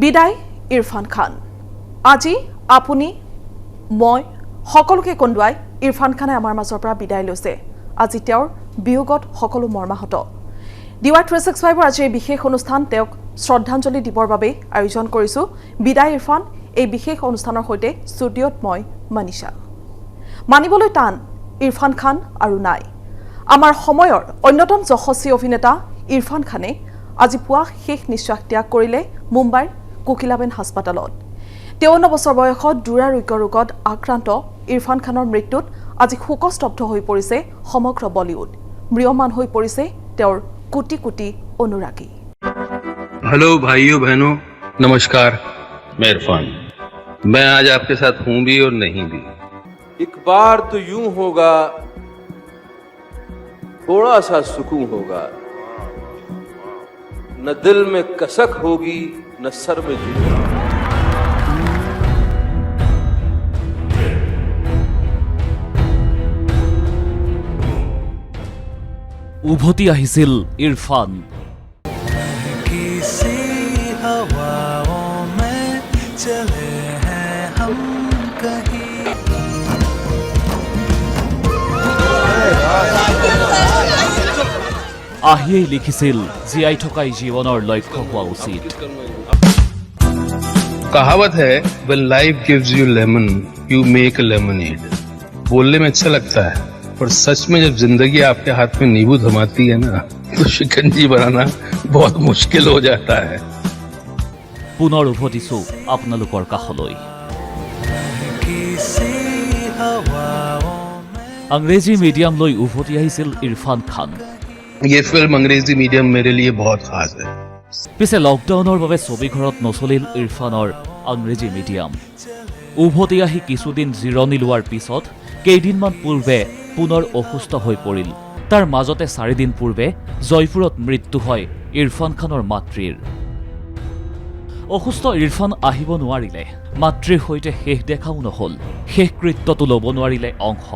বিদায় ইৰফান খান। আজি আপুনি মই সকলোকে কন্দুৱাই ইৰফান খানে আমাৰ মাজৰ পৰা বিদায় লৈছে। আজি তেওঁৰ বিয়োগত সকলো মৰ্মাহত। DY 365 আজি এই বিশেষ অনুষ্ঠান তেওঁক শ্ৰদ্ধাঞ্জলি দিবৰ বাবে আয়োজন কৰিছো। বিদায় ইৰফান, এই বিশেষ অনুষ্ঠানৰ সৈতে ষ্টুডিঅ'ত মই মনীষা। মানিবলৈ টান ইৰফান খান আৰু নাই। আমাৰ সময়ৰ অন্যতম যশস্বী অভিনেতা ইৰফান খানে আজি পুৱা শেষ নিশ্বাস ত্যাগ কৰিলে মুম্বাইৰ কোকিলাবেন হাস্পাতালত। 53 বছৰ বয়সত দুৰাৰোগ্য ৰোগত আক্ৰান্ত ইৰফান খানৰ মৃত্যুত আজি শোকস্তব্ধ হৈ পৰিছে সমগ্ৰ বলিউড। ম্ৰিয়মান হৈ পৰিছে তেওঁৰ কোটি কোটি অনুৰাগী। हेलो भाइयों बहनों, नमस्कार। मैं इरफान। मैं आज आपके साथ हूं भी और नहीं भी। एक बार तो यूं होगा, थोड़ा सा सुकून होगा, न दिल में कसक होगी न सर में जुनून। উভতি আহিছিল ইৰফান। আহিয়েই লিখিছিল জীয়াই থকাই জীৱনৰ লক্ষ্য হোৱা উচিত। कहावत है, when life gives you lemon, you make a lemonade। बोलने में अच्छा लगता है, पर सच में जब जिंदगी आपके हाथ में नींबू थमाती है ना, तो शिकंजी बनाना बहुत मुश्किल हो जाता है। পুনৰ উভতিছো আপোনালোকৰ কাষলৈ। अंग्रेजी मीडियम লৈ উভতি আহিছিল ইৰফান খান। ये फिल्म अंग्रेजी मीडियम मेरे लिए बहुत खास है। পিছে লকডাউনৰ বাবে ছবিঘৰত নচলিল ইৰফানৰ अंग्रेजी মিডিয়াম। উভতি আহি কিছুদিন জিৰণি লোৱাৰ পিছত কেইদিনমান পূৰ্বে পুনৰ অসুস্থ হৈ পৰিল। তাৰ মাজতে 4 দিন পূৰ্বে জয়পুৰত মৃত্যু হয় ইৰফান খানৰ মাতৃৰ। অসুস্থ ইৰফান আহিব নোৱাৰিলে, মাতৃৰ সৈতে শেষ দেখাও নহল, শেষকৃত্যটো ল'ব নোৱাৰিলে অংশ।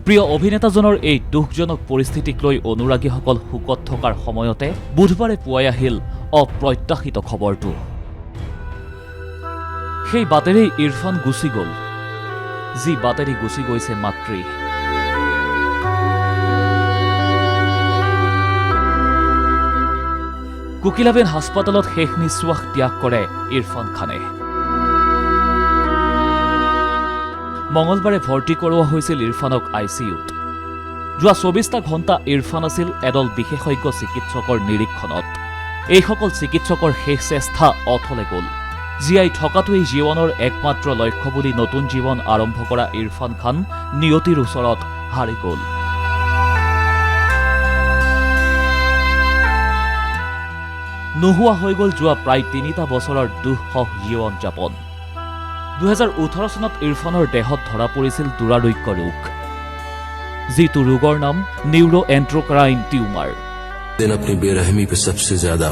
প্ৰিয় অভিনেতাজনৰ এই দুখজনক পৰিস্থিতিক লৈ অনুৰাগীসকল শোকত থকাৰ সময়তে বুধবাৰে পুৱাই আহিল অপ্ৰত্যাশিত খবৰটো। সেই বাটেৰেই ইৰফান গুচি গ'ল, যি বাটেৰে গুচি গৈছে মাতৃ। কোকিলাবেন হাস্পাতালত শেষ নিশ্বাস ত্যাগ কৰে ইৰফান খানে। মঙলবাৰে ভৰ্তি কৰোৱা হৈছিল ইৰফানক ICUত। যোৱা 24টা ঘণ্টা ইৰফান আছিল এদল বিশেষজ্ঞ চিকিৎসকৰ নিৰীক্ষণত। এইসকল চিকিৎসকৰ শেষ চেষ্টা অথলে গ'ল। জীয়াই থকাটোৱেই জীৱনৰ একমাত্ৰ লক্ষ্য বুলি নতুন জীৱন আৰম্ভ কৰা ইৰফান খান নিয়তিৰ ওচৰত হাৰি গ'ল। নোহোৱা হৈ গ'ল যোৱা প্ৰায় 3টা বছৰৰ দুঃসহ জীৱন যাপন। 2018 চনত ইৰফানৰ দেহত ধৰা পৰিছিল দুৰাৰোগ্য ৰোগ, যিটো ৰোগৰ নাম নিউৰোএন্ড্ৰোক্ৰাইন টিউমাৰ। दिन अपनी बेरहमी पे सबसे ज्यादा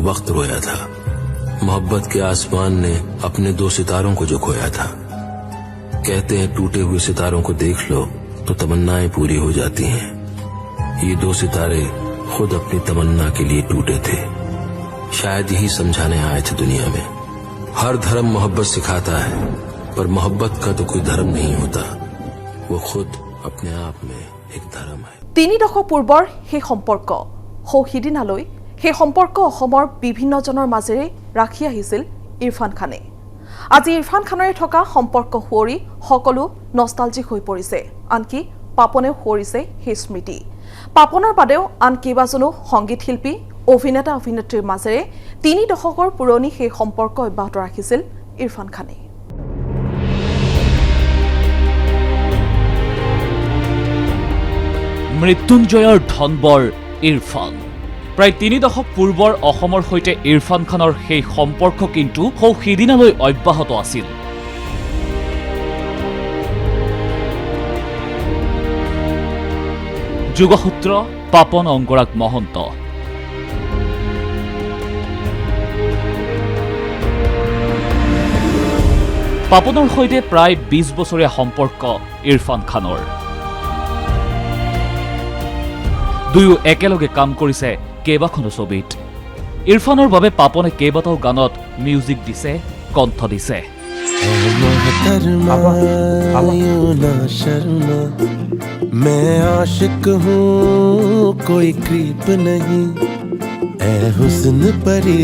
वक्त रोया था। मोहब्बत के आसमान ने अपने 2 सितारों को जो खोया था। कहते हैं टूटे हुए सितारों को देख लो तो तमन्नाएं पूरी हो जाती हैं। ये 2 सितारे खुद अपनी तमन्ना के लिए टूटे थे। शायद यही समझाने आए थे दुनिया में। हर धर्म मोहब्बत सिखाता है, पर मोहब्बत का तो कोई धर्म नहीं होता, वो खुद अपने आप में एक धर्म है। 3 দশক পূৰ্বৰ সেই সম্পৰ্ক সিদিনালৈ সেই সম্পৰ্ক অসমৰ বিভিন্নজনৰ মাজেৰে ৰাখি আহিছিল ইৰফান খানে। আজি ইৰফান খানেৰে থকা সম্পৰ্ক সুঁৱৰি সকলো নষ্টালজিক হৈ পৰিছে। আনকি পাপনেও সুঁৱৰিছে সেই স্মৃতি। পাপনৰ বাদেও আন কেইবাজনো সংগীত শিল্পী, অভিনেতা অভিনেত্ৰীৰ মাজেৰে 3 দশকৰ পুৰণি সেই সম্পৰ্ক অব্যাহত ৰাখিছিল ইৰফান খানে। মৃত্যুঞ্জয়ৰ ধনবৰ ইৰফান। প্ৰায় 3 দশক পূৰ্বৰ অসমৰ সৈতে ইৰফান খানৰ সেই সম্পৰ্ক কিন্তু সিদিনালৈ অব্যাহত আছিল। যোগসূত্ৰ পাপন অংগৰাগ মহন্ত। পাপনৰ সৈতে প্ৰায় 20 বছৰীয়া সম্পৰ্ক ইৰফান খানৰ। দুয়ো একেলগে কাম কৰিছে কেইবাখনো ছবিত। ইৰফানৰ বাবে পাপনে কেইবাটাও গানত মিউজিক দিছে, কণ্ঠ দিছে। मैं आशिक हूँ कोई क्रीप नहीं ऐ हुस्न परी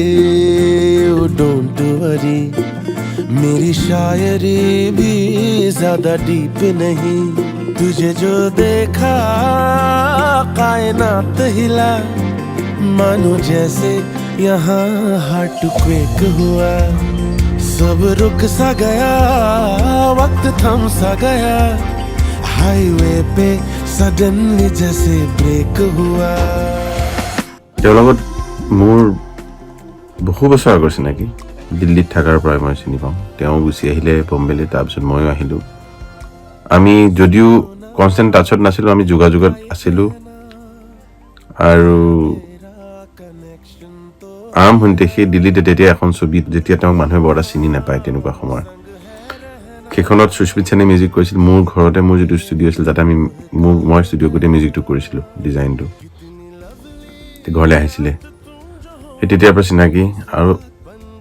डोंट वरी मेरी शायरी भी ज्यादा डीप नहीं तुझे जो देखा कायनात हिला मानो जैसे यहाँ हार्ट क्वेक हुआ सब रुक सा गया वक्त थम सा गया हाईवे पे सडनली जैसे ब्रेक हुआ তেওঁৰ লগত মোৰ বহু বছৰ আগৰ চিনাকি দিল্লীত থকাৰ পৰাই মই চিনি পাওঁ তেওঁ গুচি আহিলে বম্বেলৈ তাৰপিছত ময়ো আহিলোঁ আমি যদিও কনষ্টেণ্ট টাচত নাছিলোঁ আমি যোগাযোগত আছিলোঁ আৰু আৰম্ভণিতে সেই দিল্লীতে তেতিয়া এখন ছবিত যেতিয়া তেওঁক মানুহে বৰ এটা চিনি নাপায় তেনেকুৱা সময়ত সেইখনত সুস্মিত সেনে মিউজিক কৰিছিল মোৰ ঘৰতে মোৰ যিটো ষ্টুডিঅ' আছিল তাতে মই ষ্টুডিঅ' গোটেই মিউজিকটো কৰিছিলোঁ ডিজাইনটো ঘৰলৈ আহিছিলে সেই তেতিয়াৰ পৰা চিনাকি আৰু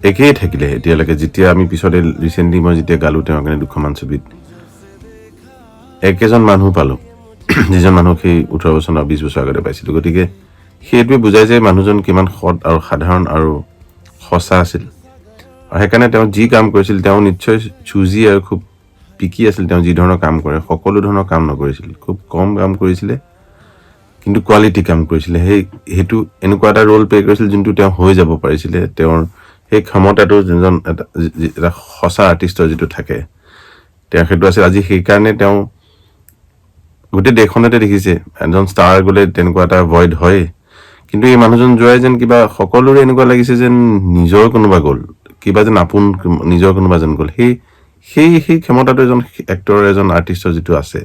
একেই থাকিলে এতিয়ালৈকে যেতিয়া আমি পিছতে ৰিচেণ্টলি মই যেতিয়া গালোঁ তেওঁৰ কাৰণে দুখমান ছবিত একেজন মানুহ পালোঁ যিজন মানুহ সেই 18 বছৰ 20 বছৰ আগতে পাইছিলোঁ গতিকে সেইটোৱে বুজাই যে মানুহজন কিমান সৎ আৰু সাধাৰণ আৰু সঁচা আছিল আৰু সেইকাৰণে তেওঁ যি কাম কৰিছিল তেওঁ নিশ্চয় চুজি আৰু খুব পিকি আছিল তেওঁ যি ধৰণৰ কাম কৰে সকলো ধৰণৰ কাম নকৰিছিল খুব কম কাম কৰিছিলে কিন্তু কোৱালিটি কাম কৰিছিলে সেইটো এনেকুৱা এটা ৰোল প্লে কৰিছিল যোনটো তেওঁ হৈ যাব পাৰিছিলে তেওঁৰ সেই ক্ষমতাটো যোনজন এটা সঁচা আৰ্টিষ্টৰ যিটো থাকে তেওঁ সেইটো আছিল আজি সেইকাৰণে তেওঁ গোটেই দেশখনতে দেখিছে এজন ষ্টাৰ গ'লে তেনেকুৱা এটা ভইড হয় কিন্তু এই মানুহজন যোৱাই যেন কিবা সকলোৰে এনেকুৱা লাগিছে যেন নিজৰ কোনোবা গ'ল কিবা যেন আপোন নিজৰ কোনোবা যেন গ'ল সেই ক্ষমতাটো এজন এক্টৰ এজন আৰ্টিষ্টৰ যিটো আছে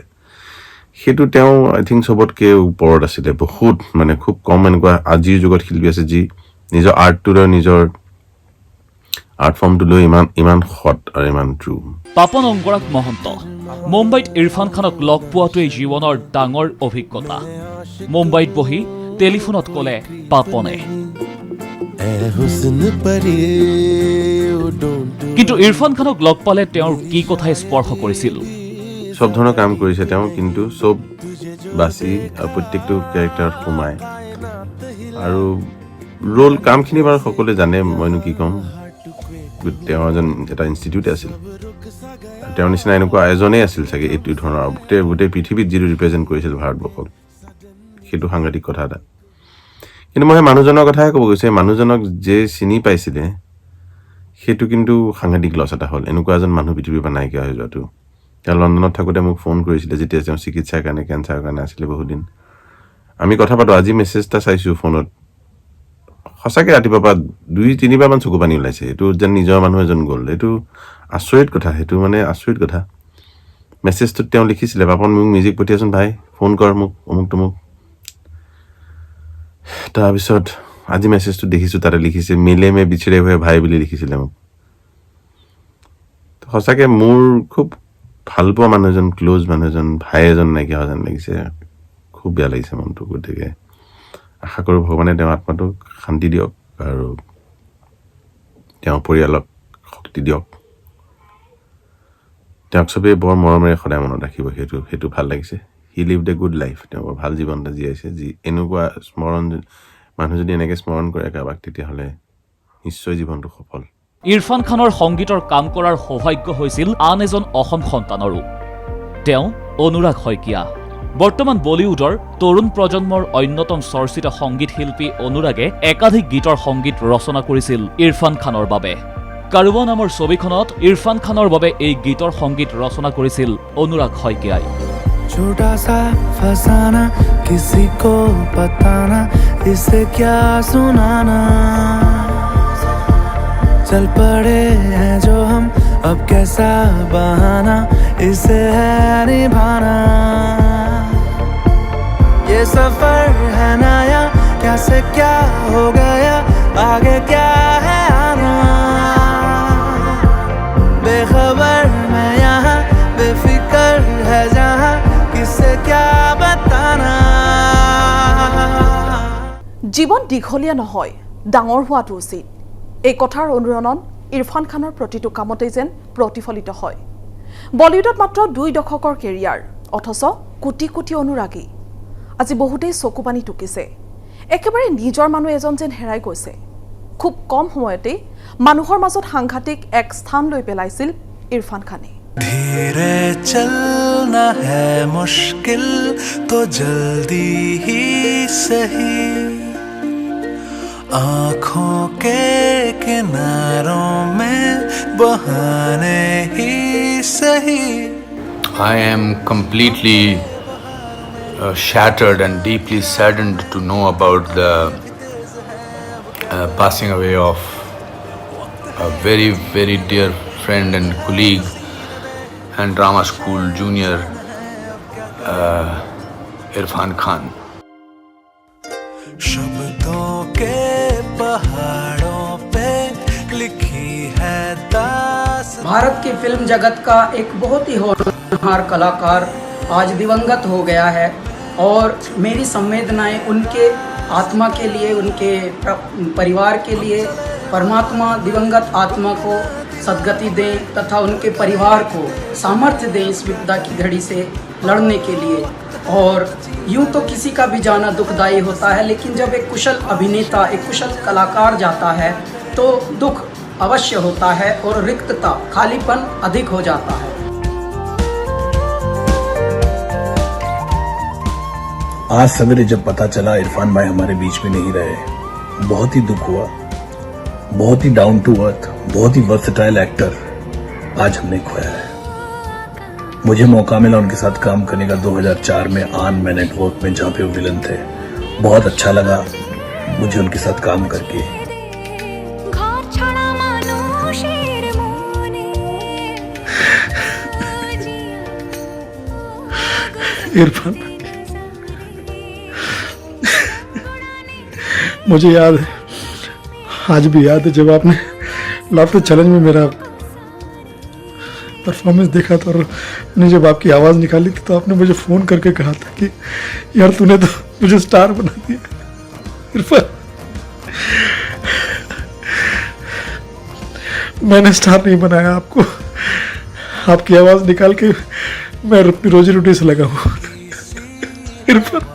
সেইটো তেওঁ আই থিংক চবতকৈ ওপৰত আছিলে বহুত মানে খুব কম এনেকুৱা আজিৰ যুগত শিল্পী আছে যি নিজৰ আৰ্টটোলৈ নিজৰ আৰ্ট ফৰ্মটো লৈ ইমান সৎ আৰু ইমান ট্ৰু পাপন অংগৰাগ মহন্ত মুম্বাইত ইৰফান খানক লগ পোৱাটোৱেই জীৱনৰ ডাঙৰ অভিজ্ঞতা মুম্বাইত বহি টেলিফোনত ক'লে পাপনে কিন্তু ইৰফান খানক লগ পালে তেওঁৰ কি কথাই স্পৰ্শ কৰিছিল চব ধৰণৰ কাম কৰিছে তেওঁ কিন্তু চব বাছি আৰু প্ৰত্যেকটো কেৰেক্টাৰত সোমায় আৰু ৰোল কামখিনি বাৰু সকলোৱে জানে মইনো কি ক'ম তেওঁ এজন এটা ইনষ্টিটিউট আছিল তেওঁৰ নিচিনা এনেকুৱা এজনেই আছিল চাগে এইটো ধৰণৰ গোটেই পৃথিৱীত যিটো ৰিপ্ৰেজেণ্ট কৰিছিল ভাৰতবৰ্ষক সেইটো সাংঘাতিক কথা এটা কিন্তু মই সেই মানুহজনৰ কথাই ক'ব গৈছে মানুহজনক যে চিনি পাইছিলে সেইটো কিন্তু সাংঘাতিক লছ এটা হ'ল এনেকুৱা এজন মানুহ পৃথিৱীৰ পৰা নাইকিয়া হৈ যোৱাটো তেওঁ লণ্ডনত থাকোঁতে মোক ফোন কৰিছিলে যেতিয়া তেওঁ চিকিৎসাৰ কাৰণে কেঞ্চাৰৰ কাৰণে আছিলে বহুদিন আমি কথা পাতোঁ আজি মেছেজ এটা চাইছোঁ ফোনত সঁচাকৈ ৰাতিপুৱাৰ পৰা 2-3বাৰমান চকু পানী ওলাইছে এইটো যেন নিজৰ মানুহ এজন গ'ল এইটো আচৰিত কথা সেইটো মানে আচৰিত কথা মেছেজটোত তেওঁ লিখিছিলে পাপন মোক মিউজিক পঠিয়াচোন ভাই ফোন কৰ মোক অমুক তমুক তাৰপিছত আজি মেছেজটো দেখিছোঁ তাতে লিখিছে মিলে মে বিছৰে হৈ ভাই বুলি লিখিছিলে মোক সঁচাকৈ মোৰ খুব ভাল পোৱা মানুহ এজন ক্ল'জ মানুহ এজন ভাই এজন নাইকিয়া হোৱা যেন লাগিছে খুব বেয়া লাগিছে মনটো গতিকে আশা কৰোঁ ভগৱানে তেওঁৰ আত্মাটোক শান্তি দিয়ক আৰু তেওঁৰ পৰিয়ালক শক্তি দিয়ক তেওঁক চবেই বৰ মৰমেৰে সদায় মনত ৰাখিব সেইটো ভাল লাগিছে he lived a good life তেওঁ বৰ ভাল জীৱন এটা জীয়াইছে যি এনেকুৱা মানুহ যদি এনেকৈ স্মৰণ কৰে কাৰোবাক তেতিয়াহ'লে নিশ্চয় জীৱনটো সফল ইৰফান খানৰ সংগীতৰ কাম কৰাৰ সৌভাগ্য হৈছিল আন এজন অসম সন্তানৰো তেওঁ অনুৰাগ শইকীয়া বৰ্তমান বলিউডৰ তৰুণ প্ৰজন্মৰ অন্যতম চৰ্চিত সংগীত শিল্পী অনুৰাগে একাধিক গীতৰ সংগীত ৰচনা কৰিছিল ইৰফান খানৰ বাবে কাৰুৱা নামৰ ছবিখনত ইৰফান খানৰ বাবে এই গীতৰ সংগীত ৰচনা কৰিছিল অনুৰাগ শইকীয়াই छोटा सा फसाना किसी को बताना इसे क्या सुनाना चल पड़े हैं जो हम अब कैसा बहाना इसे है निभाना ये सफर है नया कैसे क्या हो गया आगे क्या है आना बेखबर मैं यहाँ बेफिक्र है जहाँ किसे क्या बताना জীৱন দীঘলীয়া নহয় ডাঙৰ হোৱাটো উচিত এই কথাৰ অনুৰণন ইৰফান খানৰ প্ৰতিটো কামতেই যেন প্ৰতিফলিত হয় বলিউডত মাত্ৰ 2 দশকৰ কেৰিয়াৰ অথচ কোটি কোটি অনুৰাগী আজি বহুতেই চকুপানী টুকিছে একেবাৰে নিজৰ মানুহ এজন যেন হেৰাই গৈছে খুব কম সময়তে মানুহৰ মাজত সাংঘাতিক এক স্থান লৈ পেলাইছিল ইৰফান খানে धीरे चलना है मुश्किल तो जल्दी ही सही आँखों के किनारों में बहाने ही सही I am completely shattered and deeply saddened to know about the passing away of a very, very dear friend and colleague and drama school junior Irfan Khan. शब्दों के पहाड़ों पे लिखी है दास भारत की फिल्म जगत का एक बहुत ही होनहार कलाकार आज दिवंगत हो गया है और मेरी संवेदनाएं उनके आत्मा के लिए उनके परिवार के लिए परमात्मा दिवंगत आत्मा को सद्गति दें तथा उनके परिवार को सामर्थ्य दें इस विपदा की घड़ी से लड़ने के लिए और यूं तो किसी का भी जाना दुखदायी होता है लेकिन जब एक कुशल अभिनेता एक कुशल कलाकार जाता है तो दुख अवश्य होता है और रिक्तता खालीपन अधिक हो जाता है आज सवेरे जब पता चला इरफान भाई हमारे बीच में नहीं रहे बहुत ही दुख हुआ बहुत ही डाउन टू अर्थ बहुत ही वर्सेटाइल एक्टर आज हमने खोया है मुझे मौका मिला उनके साथ काम करने का 2004 में आन मैं नेटवर्क में जहाँ पे वो विलन थे बहुत अच्छा लगा मुझे उनके साथ काम करके इरफान मुझे याद है आज भी याद है जब आपने लाफ्टर चैलेंज में मेरा परफॉर्मेंस देखा था और मैंने जब आपकी आवाज़ निकाली थी तो आपने मुझे फ़ोन करके कहा था कि यार तूने तो मुझे स्टार बना दिया इरफान मैंने स्टार नहीं बनाया आपको आपकी आवाज़ निकाल के मैं अपनी रोजी रोटी से लगा हूँ इरफान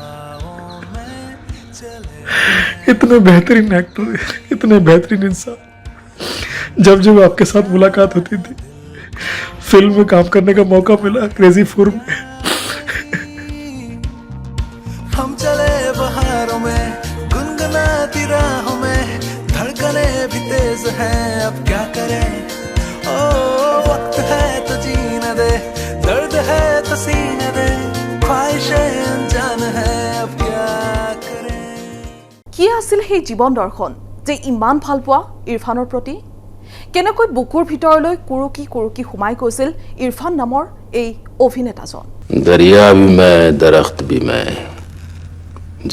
इतने बेहतरीन एक्टर इतने बेहतरीन इंसान जब जब आपके साथ मुलाकात होती थी फिल्म में काम करने का मौका मिला क्रेजी 4 में हम चले बहारों में गुनगुनाती राहों में धड़कने भी तेज हैं अब क्या करें ओ वक्त है तो जीने दे दर्द है तो सीने दे ख्वाहिशें अनजान है अब क्या करें কি আছিল সেই জীৱন দৰ্শন যে ইমান ভাল পোৱা ইৰফানৰ প্ৰতি কেনেকৈ বুকুৰ ভিতৰলৈ কুৰুকি কুৰুকি সোমাই গৈছিল ইৰফান নামৰ এই অভিনেতাজন दरिया भी मैं दरख्त भी मैं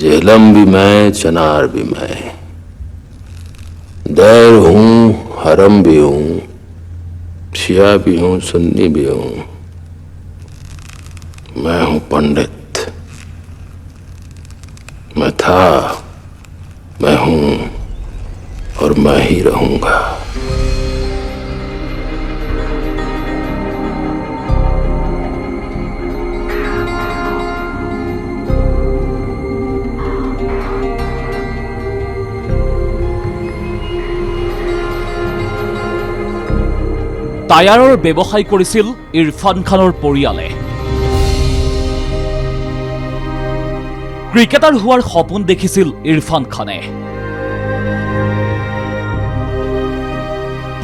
जेहलम भी मैं चनार भी मैं दैर हूँ हरम भी हूँ शिया भी हूँ सुन्नी भी हूँ मैं हूँ पंडित मैं था मैं हूँ और मैं ही रहूंगा টায়াৰৰ ব্যৱসায় কৰিছিল ইৰফান খানৰ পৰিয়ালে ক্ৰিকেটাৰ হোৱাৰ সপোন দেখিছিল ইৰফান খানে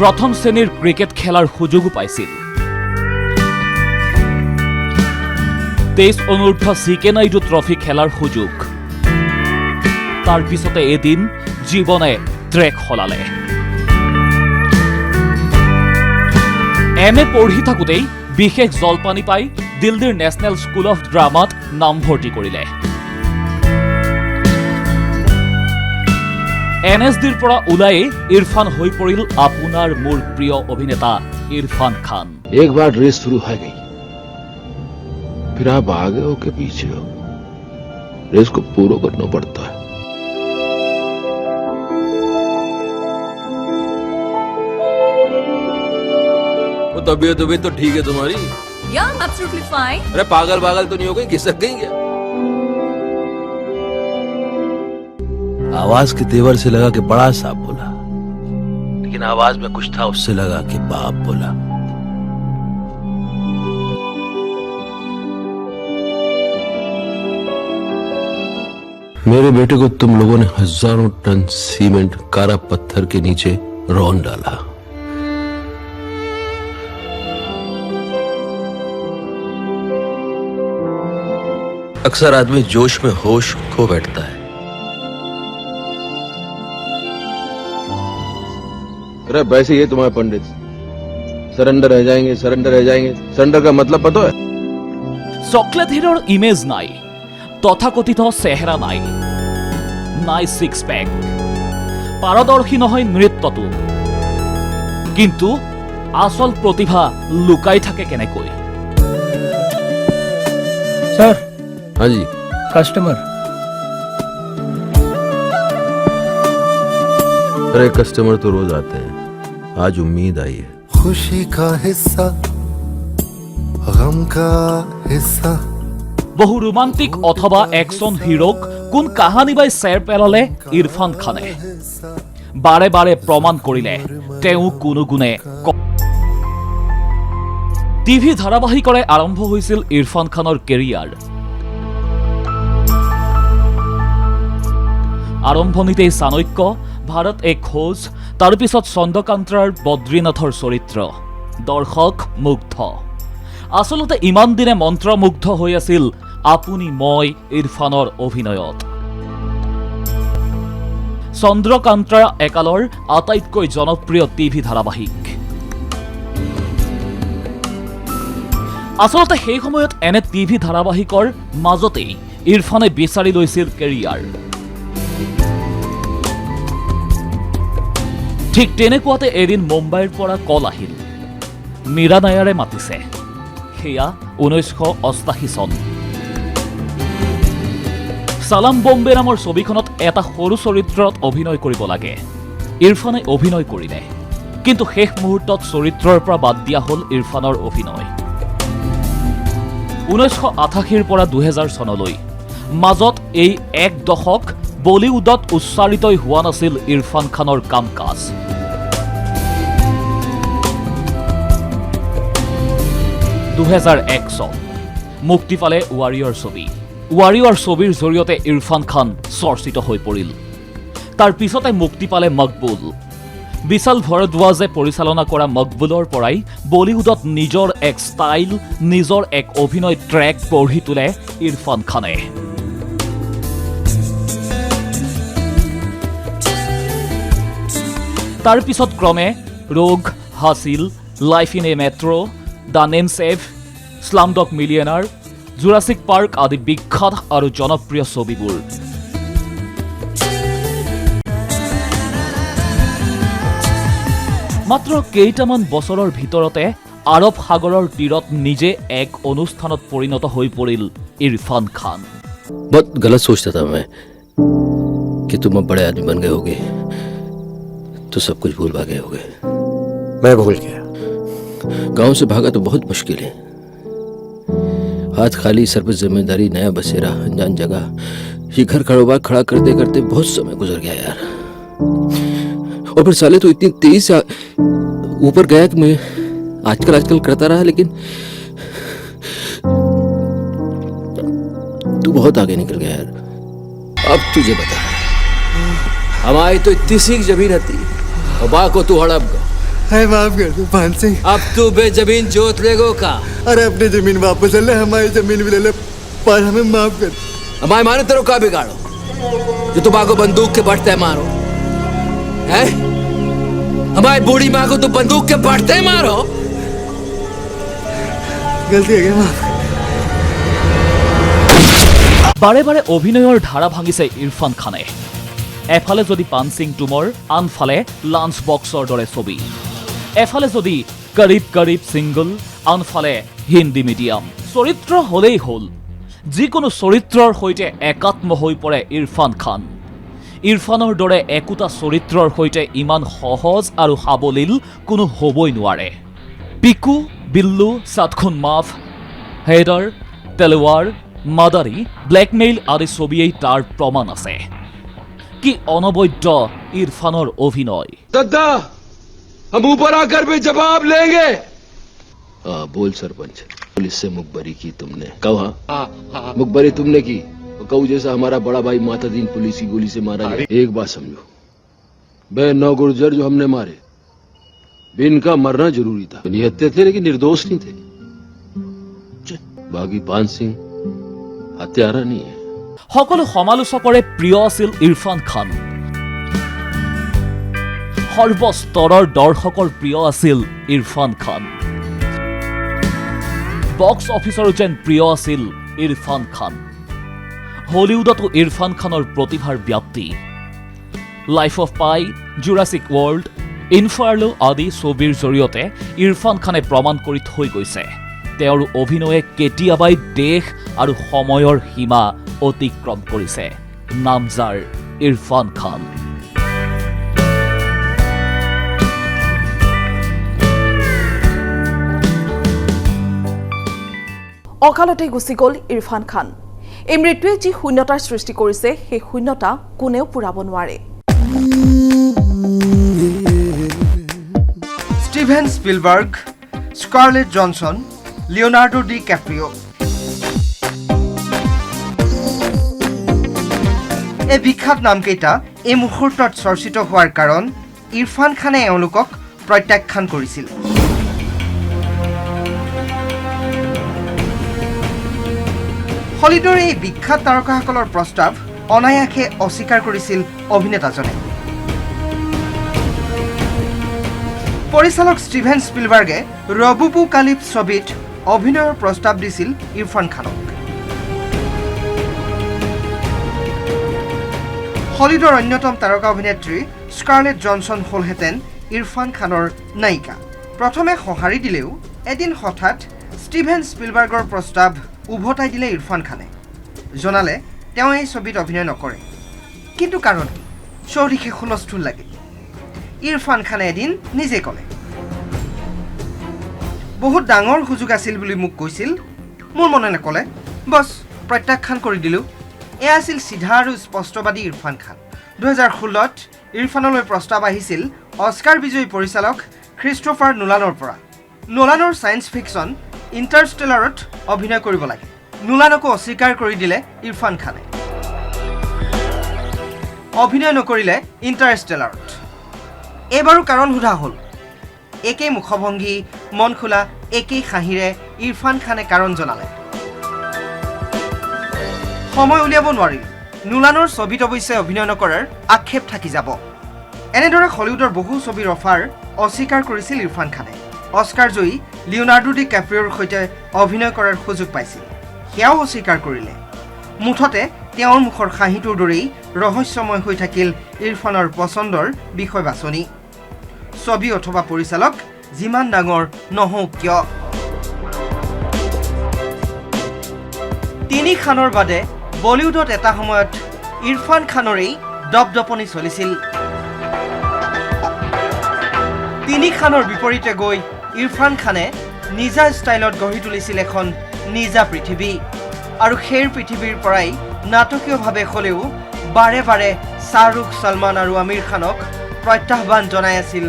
প্ৰথম শ্ৰেণীৰ ক্ৰিকেট খেলাৰ সুযোগ পাইছিল 23 অনূৰ্ধ্ব চিকে নাইডু ট্ৰফি খেলাৰ সুযোগ তাৰ পিছতে এদিন জীৱনে ট্ৰেক হলালে এমএ পঢ়ি থাকোতেই বিশেষ জলপানী পাই দিল্লীৰ নেশ্যনেল স্কুল অফ ড্ৰামাত নামভৰ্তি কৰিলে এনএছডিৰ পৰা ওলাই ইৰফান হৈ পৰিল আপোনাৰ মোৰ প্ৰিয় অভিনেতা ইৰফান খান एक बार रेस शुरू हो गई फिर आप आगे हो के पीछे हो रेस को पूरा करना पड़ता है तबीयत तो ठीक है तुम्हारी? Yeah, I'm absolutely fine. अरे पागल तो नहीं हो गई, खिसक गई क्या? आवाज के तेवर से लगा कि बड़ा साहब बोला, लेकिन आवाज में कुछ था, उससे लगा कि बाप बोला। मेरे बेटे को तुम लोगों ने हजारों टन सीमेंट कारा पत्थर के नीचे रौन डाला। अक्सर आदमी जोश में होश खो बैठता है। अरे वैसे ये तुम्हारे पंडित सरेंडर रह जाएंगे, सरेंडर का मतलब पता है? চকলেট হিৰোৰ ইমেজ নাই, তথাকথিত চেহেৰা নাই, নাই ছিক্স পেক, পাৰদৰ্শী নহয় নৃত্যটো, কিন্তু আচল প্ৰতিভা লুকাই থাকে কেনেকৈ? सर हाँ जी, कस्टमर। अरे कस्टमर तो रोज आते हैं, आज उम्मीद आई है। खुशी का हिस्सा, गम का हिस्सा। বহু ৰোমান্টিক অথবা একশ্যন হিৰোক কোন কাহানী বাই চেৰ পেলালে ইৰফান খানে। বাৰে বাৰে প্ৰমাণ কৰিলে তেওঁ কোনো গুণে। টিভি ধাৰাবাহিকৰে আৰম্ভ হৈছিল ইৰফান খানৰ কেৰিয়াৰ। আৰম্ভণিতেই চাণক্য, ভাৰত এক খোজ, তাৰপিছত চন্দ্ৰকান্তৰ বদ্ৰীনাথৰ চৰিত্ৰ, দৰ্শক মুগ্ধ। আচলতে ইমান দিনে মন্ত্ৰমুগ্ধ হৈ আছিল আপুনি মই ইৰফানৰ অভিনয়ত। চন্দ্ৰকান্ত একালৰ আটাইতকৈ জনপ্ৰিয় টিভি ধাৰাবাহিক। আচলতে সেই সময়ত এনে টিভি ধাৰাবাহিকৰ মাজতেই ইৰফানে বিচাৰি লৈছিল কেৰিয়াৰ। ঠিক তেনেকুৱাতে এদিন মুম্বাইৰ পৰা কল আহিল, মীৰা নায়াৰে মাতিছে। সেয়া 1988 চন। সালাম বম্বে নামৰ ছবিখনত এটা সৰু চৰিত্ৰত অভিনয় কৰিব লাগে। ইৰফানে অভিনয় কৰিলে, কিন্তু শেষ মুহূৰ্তত চৰিত্ৰৰ পৰা বাদ দিয়া হ'ল ইৰফানৰ অভিনয়। 1988ৰ পৰা 2000 চনলৈ মাজত এই এক দশক বলিউডত উচ্চাৰিতই হোৱা নাছিল ইৰফান খানৰ কাম কাজ। 2001 চন মুক্তি পালে ৱাৰিয়ৰ ছবি। ৱাৰিয়ৰ ছবিৰ জৰিয়তে ইৰফান খান চৰ্চিত হৈ পৰিল। তাৰ পিছতে মুক্তি পালে মকবুল। বিশাল ভৰদ্বাজে পৰিচালনা কৰা মকবুলৰ পৰাই বলিউডত নিজৰ এক ষ্টাইল, নিজৰ এক অভিনয় ট্ৰেক গঢ়ি তোলে ইৰফান খানে। তাৰ পিছত ক্ৰমে Rog, Haasil, Life in a Metro', The Namesake, Slumdog Millionaire, Jurassic Park আদি বিখ্যাত আৰু জনপ্ৰিয় ছবিবোৰ। মাত্ৰ কেইটামান বছৰৰ ভিতৰতে আৰৱ সাগৰৰ তীৰত নিজে এক অনুষ্ঠানত পৰিণত হৈ পৰিল ইৰফান খান। बहुत गलत सोचता था मैं कि तुम अब बड़े आदमी बन गए होगे तो सब कुछ भूल भागे होगे। मैं भूल गया। गांव से भागा तो बहुत मुश्किल है। हाथ खाली, सर पर जिम्मेदारी, नया बसेरा, अनजान जगह, ये घर कारोबार खड़ा करते करते बहुत समय गुजर गया यार। और फिर साले तो इतनी तेज से ऊपर गया कि मैं आजकल करता रहा, लेकिन तू बहुत आगे निकल गया यार। अब तुझे बता, हमारी तो इतनी सीख जमीन थी और बा को तू हड़प गया। माफ कर दो पान सिंह। अब तू बेजमीन जोत लेगो का? अरे अपनी जमीन वापस ले, हमारी जमीन भी ले ले, पर हमें माफ कर। हमारे माने तेरे का बिगाड़ो जो तुम को बंदूक के बढ़ते मारो है? हमारी बूढ़ी माँ को तो बंदूक के बढ़ते मारो। गलती हो गई, माफ। বাৰে বাৰে অভিনয়ৰ ধাৰা ভাঙিছে ইৰফান খানে। এফালে যদি পাঞ্চিং টুমৰ, আনফালে লাঞ্চ বক্সৰ দৰে ছবি। এফালে যদি কৰিব কৰিব ছিংগল, আনফালে হিন্দী মিডিয়াম। চৰিত্ৰ হলেই হ'ল, যিকোনো চৰিত্ৰৰ সৈতে একাত্ম হৈ পৰে ইৰফান খান। ইৰফানৰ দৰে একোটা চৰিত্ৰৰ সৈতে ইমান সহজ আৰু সাৱলীল কোনো হ'বই নোৱাৰে। পিকু, বিল্লু, সাতখুন মাফ, হেডাৰ, তেলৱাৰ, মাদাৰী, ব্লেকমেইল আদি ছবিয়েই তাৰ প্ৰমাণ আছে। কি অনবদ্য ইৰফানৰ অভিনয়। सद्दा हम ऊपर आकर भी जवाब लेंगे। हाँ बोल सरपंच, पुलिस से मुखबरी की तुमने? कहा मुखबरी तुमने की? कहू जैसा हमारा बड़ा भाई मातादीन पुलिस की गोली से मारा गया। एक बात समझो, बे 9 गुर्जर जो हमने मारे, इनका मरना जरूरी था। निहत्ते थे लेकिन निर्दोष नहीं थे। बाकी 5 सिंह हत्यारा नहीं है। সকলো সমালোচকৰে প্ৰিয় আছিল ইৰফান খান। সৰ্বস্তৰৰ দৰ্শকৰ প্ৰিয় আছিল ইৰফান খান। বক্স অফিচৰো যেন প্ৰিয় আছিল ইৰফান খান। হলিউডতো ইৰফান খানৰ প্ৰতিভাৰ ব্যাপ্তি। লাইফ অফ পাই, জুৰাছিক ৱৰ্ল্ড, ইনফাৰ্লো আদি ছবিৰ জৰিয়তে ইৰফান খানে প্ৰমাণ কৰি থৈ গৈছে তেওঁৰ অভিনয়ে কেতিয়াবাই দেশ আৰু সময়ৰ সীমা অতিক্ৰম কৰিছে। নামজাৰ ইৰফান খান। অকালতে গুচি গ'ল ইৰফান খান। এই মৃত্যুৱে যি শূন্যতাৰ সৃষ্টি কৰিছে সেই শূন্যতা কোনেও পূৰাব নোৱাৰে। Steven Spielberg, Scarlett Johansson, Leonardo DiCaprio. এই বিখ্যাত নামকেইটা এই মুহূৰ্তত চৰ্চিত হোৱাৰ কাৰণ ইৰফান খানে এওঁলোকক প্ৰত্যাখ্যান কৰিছিল। হলিউডৰ এই বিখ্যাত তাৰকাসকলৰ প্ৰস্তাৱ অনায়াসে অস্বীকাৰ কৰিছিল অভিনেতাজনে। পৰিচালক ষ্টিভেন স্পিলবাৰ্গে ৰবোপোকালিপছ ছবিত অভিনয়ৰ প্ৰস্তাৱ দিছিল ইৰফান খানক। হলিউডৰ অন্যতম তাৰকা অভিনেত্ৰী স্কাৰলেট জনসন হ'লহেঁতেন ইৰফান খানৰ নায়িকা। প্ৰথমে সঁহাৰি দিলেও এদিন হঠাৎ ষ্টিভেন স্পিলবাৰ্গৰ প্ৰস্তাৱ উভতাই দিলে ইৰফান খানে। জনালে তেওঁ এই ছবিত অভিনয় নকৰে। কিন্তু কাৰণ কি? চৌদিশে হুলস্থুল লাগিল। ইৰফান খানে এদিন নিজে ক'লে, বহুত ডাঙৰ সুযোগ আছিল বুলি মোক কৈছিল, মোৰ মনে নক'লে, বছ প্ৰত্যাখ্যান কৰি দিলোঁ। এয়া আছিল চিধা আৰু স্পষ্টবাদী ইৰফান খান। 2016ত ইৰফানলৈ প্ৰস্তাৱ আহিছিল অস্কাৰ বিজয়ী পৰিচালক ক্ৰিষ্টফাৰ নোলানৰ পৰা। নোলানৰ ছায়েন্স ফিকশ্যন ইণ্টাৰষ্টেলাৰত অভিনয় কৰিব লাগে। নোলানকো অস্বীকাৰ কৰি দিলে ইৰফান খানে। অভিনয় নকৰিলে ইণ্টাৰষ্টেলাৰত। এইবাৰো কাৰণ সোধা হ'ল। একেই মুখভংগী, মন খোলা, একেই হাঁহিৰে ইৰফান খানে কাৰণ জনালে। সময় উলিয়াব নোৱাৰিল। নোলানৰ ছবিত অৱশ্যে অভিনয় নকৰাৰ আক্ষেপ থাকি যাব। এনেদৰে হলিউডৰ বহু ছবিৰ অফাৰ অস্বীকাৰ কৰিছিল ইৰফান খানে। অস্কাৰ জয়ী লিওনাৰ্ডো ডি ক্যাপ্ৰিঅ'ৰ সৈতে অভিনয় কৰাৰ সুযোগ পাইছিল, সেয়াও অস্বীকাৰ কৰিলে। মুঠতে তেওঁৰ মুখৰ হাঁহিটোৰ দৰেই ৰহস্যময় হৈ থাকিল ইৰফানৰ পচন্দৰ বিষয় বাছনি। ছবি অথবা পৰিচালক যিমান ডাঙৰ নহওক কিয়। 3 খানৰ বাদে বলিউডত এটা সময়ত ইৰফান খানৰেই দপদপনি চলিছিল। 3 খানৰ বিপৰীতে গৈ ইৰফান খানে নিজা ষ্টাইলত গঢ়ি তুলিছিল এখন নিজা পৃথিৱী। আৰু সেই পৃথিৱীৰ পৰাই নাটকীয়ভাৱে হ'লেও বাৰে বাৰে শ্বাহৰুখ, সলমান আৰু আমিৰ খানক প্ৰত্যাহ্বান জনাই আছিল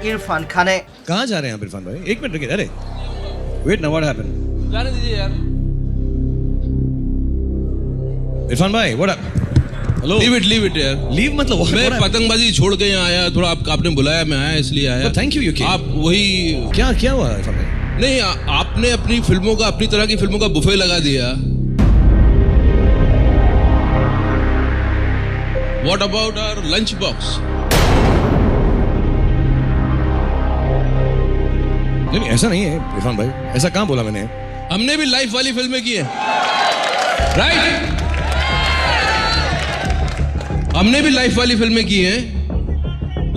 ইৰফান খানে। कहाँ जा रहे हैं आप इरफान भाई? एक मिनट रुकिए। अरे वेट ना, व्हाट हैपेंड? जाने दीजिए यार। इरफान भाई what happened? Hello, leave it यार। लीव मतलब what? मैं पतंगबाजी छोड़ के यहाँ आया, थोड़ा आपने बुलाया, मैं आया इसलिए आया। Thank you came. आप वही क्या हुआ इरफान भाई? नहीं, आपने अपनी फिल्मों का, अपनी तरह की फिल्मों का बुफे लगा दिया। What about our lunch box? नहीं ऐसा नहीं है इरफान भाई, ऐसा कहाँ बोला मैंने? हमने भी लाइफ वाली फिल्में की हैं, राइट? हमने भी लाइफ वाली फिल्में की हैं,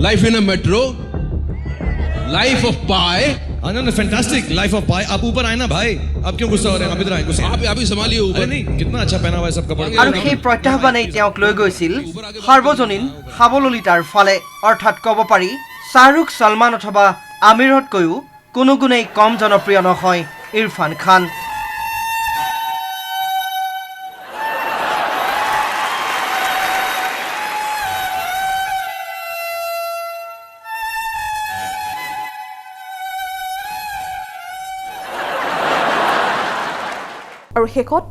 Life in a Metro, Life of Pi. Fantastic, Life of Pi. आप ऊपर आए ना भाई, आप क्यों गुस्सा हो रहे हैं? आप इधर आए, गुस्सा आप ही संभालिए ऊपर। नहीं, कितना अच्छा पहना हुआ है सब कपड़ा। আৰু সেই প্ৰত্যাহ্বানেই তেওঁক লৈ গৈছিল সাৰ্বজনীন সাৱললিতাৰ ফালে। অৰ্থাৎ ক'ব পাৰি শ্বাহৰুখ, সলমান অথবা আমিৰতকৈও কোনো গুণেই কম জনপ্ৰিয় নহয় ইৰফান খান। আৰু শেষত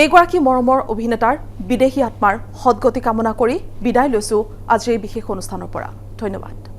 এইগৰাকী মৰমৰ অভিনেতাৰ বিদেশী আত্মাৰ সদগতি কামনা কৰি বিদায় লৈছোঁ আজিৰ এই বিশেষ অনুষ্ঠানৰ পৰা। ধন্যবাদ।